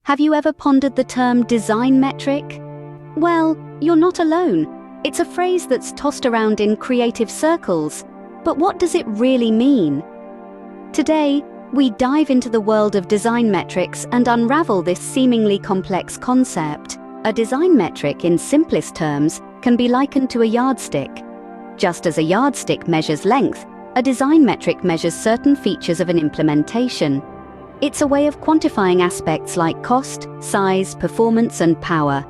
Have you ever pondered the term design metric? Well, you're not alone. It's a phrase that's tossed around in creative circles, but what does it really mean? Today, we dive into the world of design metrics and unravel this seemingly complex concept. A design metric, in simplest terms, can be likened to a yardstick. Just as a yardstick measures length, a design metric measures certain features of an implementation. It's a way of quantifying aspects like cost, size, performance, and power.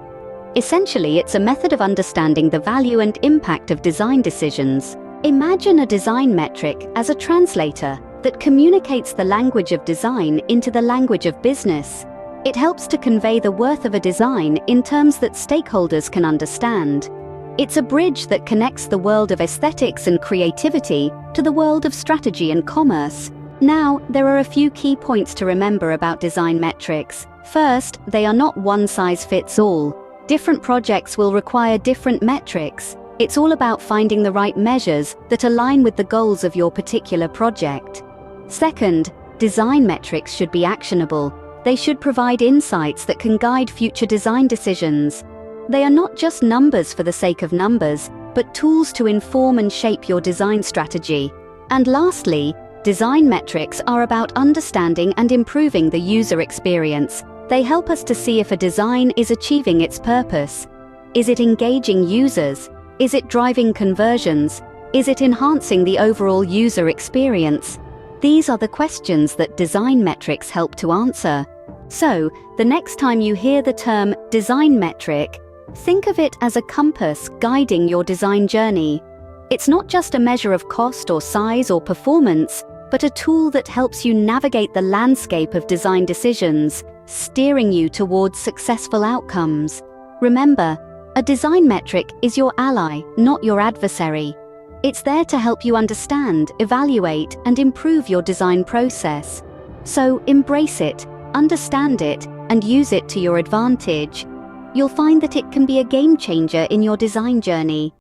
Essentially, it's a method of understanding the value and impact of design decisions. Imagine a design metric as a translator that communicates the language of design into the language of business. It helps to convey the worth of a design in terms that stakeholders can understand. It's a bridge that connects the world of aesthetics and creativity to the world of strategy and commerce. Now, there are a few key points to remember about design metrics. First, they are not one size fits all. Different projects will require different metrics. It's all about finding the right measures that align with the goals of your particular project. Second, design metrics should be actionable. They should provide insights that can guide future design decisions. They are not just numbers for the sake of numbers, but tools to inform and shape your design strategy. And lastly, design metrics are about understanding and improving the user experience. They help us to see if a design is achieving its purpose. Is it engaging users? Is it driving conversions? Is it enhancing the overall user experience? These are the questions that design metrics help to answer. So, the next time you hear the term design metric, think of it as a compass guiding your design journey. It's not just a measure of cost or size or performance, but a tool that helps you navigate the landscape of design decisions, steering you towards successful outcomes. Remember, a design metric is your ally, not your adversary. It's there to help you understand, evaluate, and improve your design process. So embrace it, understand it, and use it to your advantage. You'll find that it can be a game changer in your design journey.